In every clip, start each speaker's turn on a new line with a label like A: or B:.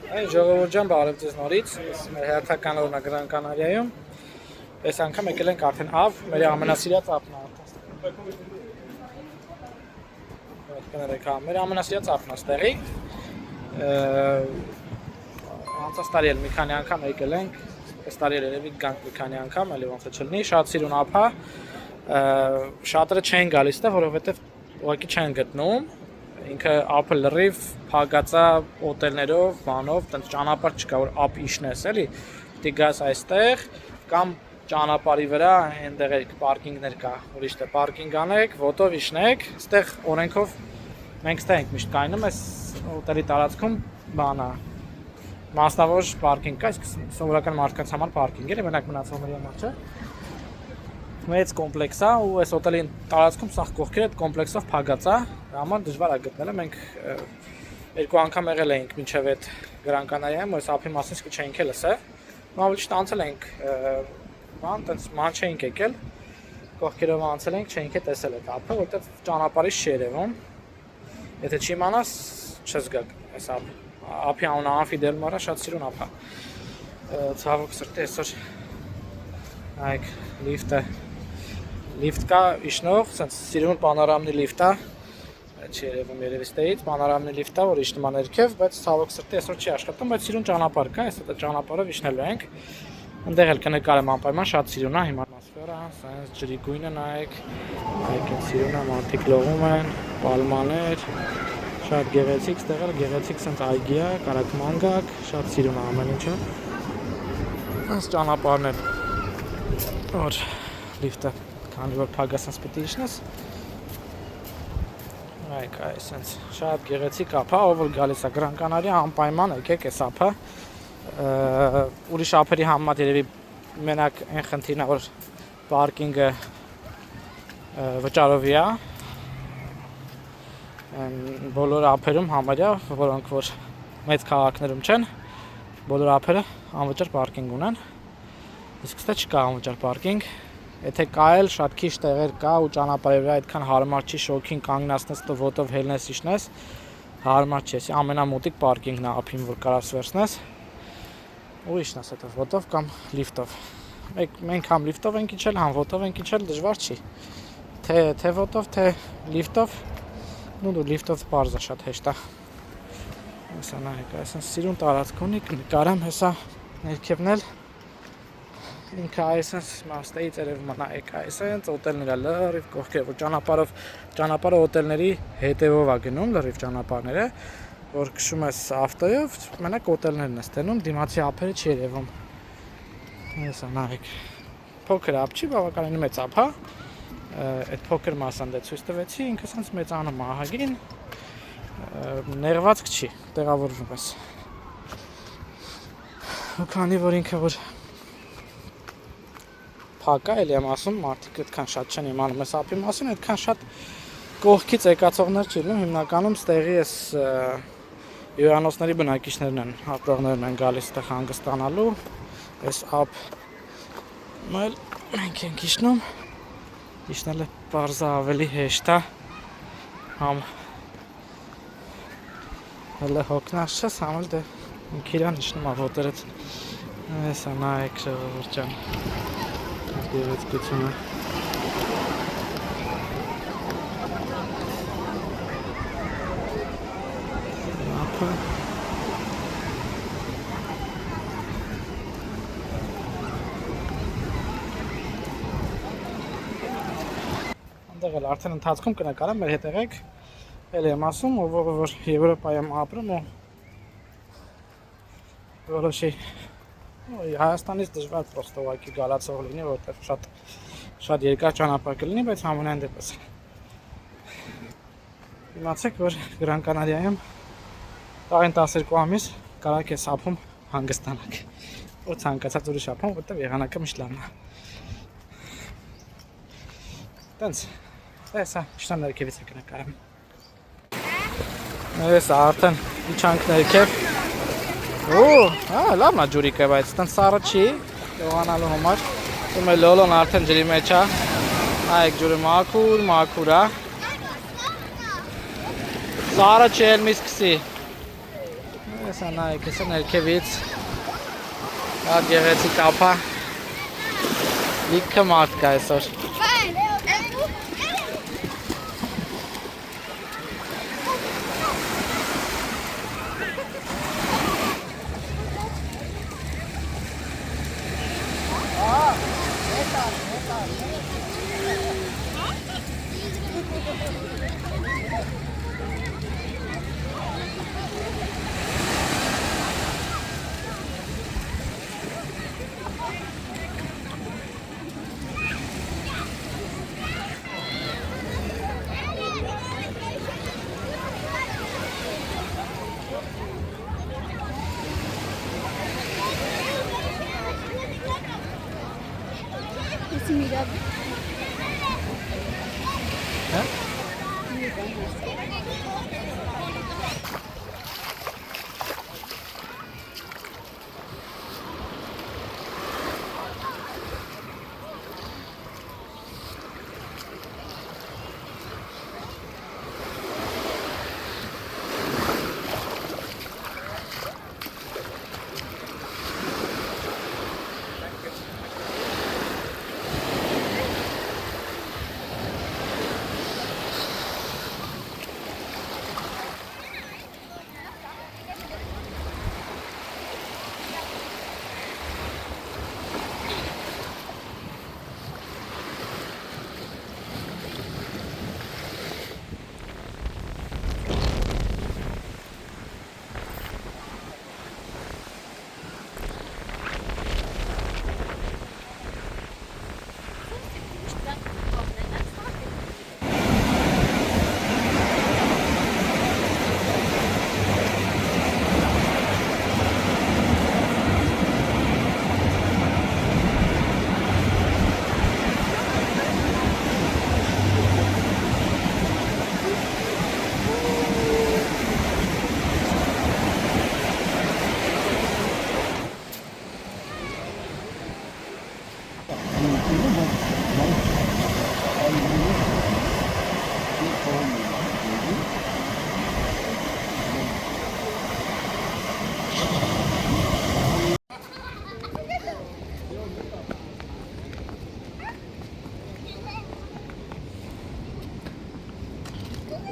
A: Ժողովուրդ ջան, բարև ձեզ նորից։ Մեր հերթական օրն է Gran Canaria-ում։ Այս անգամ եկել ենք արդեն Ավ, մեր ամենասիրած ափն է արդեն։ Մեր ամենասիրած ափն է ստեղի։ Անցած տարի էլ մի քանի անգամ եկել ենք։ Այս տարի էլ երևի գանք մի քանի անգամ, էլի ոնց է չլինի, շատ սիրուն ափ է։ Շատերը չեն գալիս դե, որովհետև ուղղակի չեն գտնում։ Ինքը ափը լրիվ փակած է օտելներով, բանով, տենց ճանապարհ չկա որ ափ իշնես, էլի։ Պիտի գաս այստեղ կամ ճանապարհի վրա այնտեղ պարկինգներ կա, ուրիշ թե պարկինգ անեք, ոտով իշնեք, այստեղ օրենքով մենք ստեղ ենք միշտ կայնում, այս օտելի տարածքում բան է։ Մասնավոր պարկինգ կա, իսկ սովորական մարդկանց համար պարկինգ է, մենակ մնացողների համար չէ։ Մեծ կոմպլեքս է ու այս օտելի տարածքում սաղ կողքերը այդ կոմպլեքսով փակած է, համար դժվար է գտնելը, մենք երկու անգամ եղել էինք մինչև այդ Gran Canaria-ում, այս ափի մասին իսկ չէինք լսել, ավելի ճիշտ անցել ենք, բան, տենց ման չէինք եկել, կողքերով անցել ենք, չէինք է տեսել այդ ափը, որտեղ ճանապարհից չի երևում, եթե չիմանաս չես գա այս ափի անունը Անֆիդել Մարա, շատ սիրուն ափ է, ցավոք սրտի այսօր այք լիֆտ կա իշնող, սենց սիրուն պանորամնի լիֆտ է, չի երևում երևի ստեից, պանորամնի լիֆտ է, որ իշնում է ներքև, բայց ցավոք սրտի այսօր չի աշխատում, բայց սիրուն ճանապարհ կա, այս այդ ճանապարհով իշնելու ենք, այնտեղ էլ կնկարեմ անպայման, շատ սիրուն է, հիմա ատմոսֆերա, սենց ջրի գույնը նայեք, այք այդ սիրուն է, մարդիկ լողում են, պալմաներ, շատ գեղեցիկ, ստեղ էլ գեղեցիկ սենց այգի է, կարաք մանգակ, շատ սիրուն է ամեն ինչը, այս ճանապարհն է, որ լիֆտը քանի որ փագասանց պիտի իշնես այք այսենց շատ գեղեցիկ ափ է, ով որ գալիս է Gran Canaria անպայման եկեք այս ափը ուրիշ ափերի համեմատ երևի մենակ այն խնդիրն է որ պարկինգը վճարովի է բոլոր ափերում համարյա որոնք որ մեծ քաղաքներում չեն բոլոր ափերը անվճար պարկինգ ունեն իսկ ստե չկա անվճար պարկինգ Եթե կա էլ շատ քիչ տեղեր կա ու ճանապարհի վրա այդքան հարմար չի շոքին կանգնացնես տո ոտով հելնես իշնես հարմար չի, ամենամոտիկ պարկինգն է ափին որ կարաս վերցնես ու իշնես հետո ոտով կամ լիֆտով մենք համ լիֆտով ենք իջել, համ ոտով ենք իջել, դժվար չի թե ոտով, թե լիֆտով ու լիֆտով բարձր շատ հեշտ է հեսա նայեք, այսպես սիրուն տարածք ունի կնկարեմ հեսա ներքևն էլ Ինքը այսպես մաստեից երևում է նայեք այսպես օտելները լրիվ կողքեր որ ճանապարհը օտելների հետևով է գնում լրիվ ճանապարհները որ քշում ես ավտոյով մենակ օտելներն ես տենում դիմացի ափերը չի երևում Հեսա նայեք փոքր ափ չի բավականին մեծ ափ է այդ փոքր մասն դե ցույց տվեցի ինքը sense մեծանում է ահագին ներվածք չի տեղավորվում ես քանի որ ինքը որ Փակա էլի եմ ասում, մարդիկ այդքան շատ չեն իմանում այս ափի մասին, այդքան շատ կողքից եկածողներ չի լինում, հիմնականում ստեղի այս հյուրանոցների բնակիչներն են, ապրողներն են գալիս այդտեղ հանգստանալու, այս ափ մենք ենք իշնում, իշնելը պարզը ավելի հեշտ է, համ հələ հոգնած չես, համ էլ դե ինքիրան իշնում է ոտերդ, հեսա նայեք ժողովուրդ ջան Գեղեցկությունը ափը Այնտեղ էլ արդեն ընթացքում կնկարեմ մեր հետ եղեք էլ եմ ասում ով որ Եվրոպայում ապրում ու որոշի Հայաստանից դժվար պրոստը ուղղակի գալացող լինի, որտեղ շատ երկար ճանապարհ կլինի, բայց համենայն դեպս Իմացեք, որ Gran Canaria-ում տարին 12 ամիս կարաք ես ափում հանգստանաք, որ ցանկացած ուրիշ ափում, որտեղ եղանակը միշտ լավն է Տենց, հեսա, իշտան ներքևից է կնկարեմ Հեսա, արդեն իջանք ներքև լավն է ջուրիկը, բայց տենց սառը չի, լողանալու համար, ում է լոլոն արդեն ջրի մեջ է, այք ջուրը մաքուր է, սառը չի էլ մի սկսի, Հեսա նայեք, հեսա ներքևից շատ գեղեցիկ ափա լիքը մարդ կա այսօր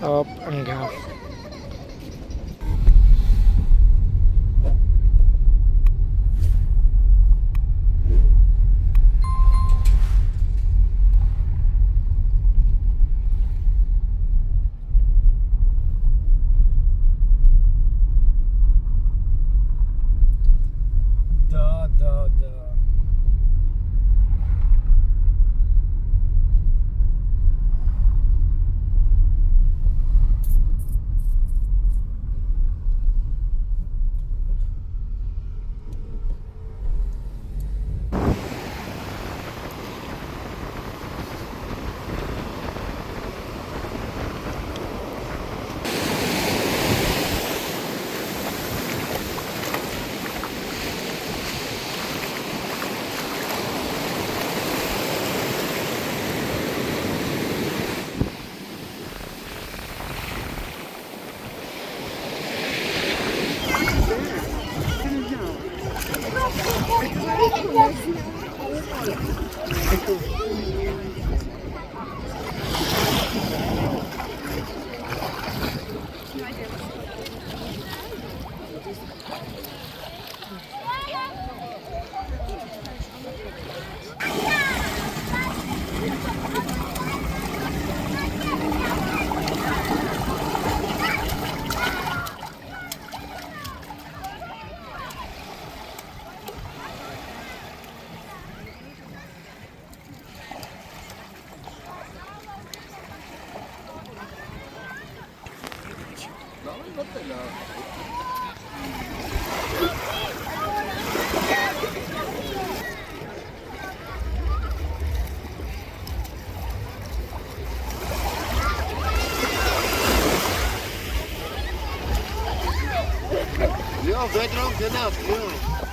A: Up and down.
B: Ja, verder ook, daarna. Ja.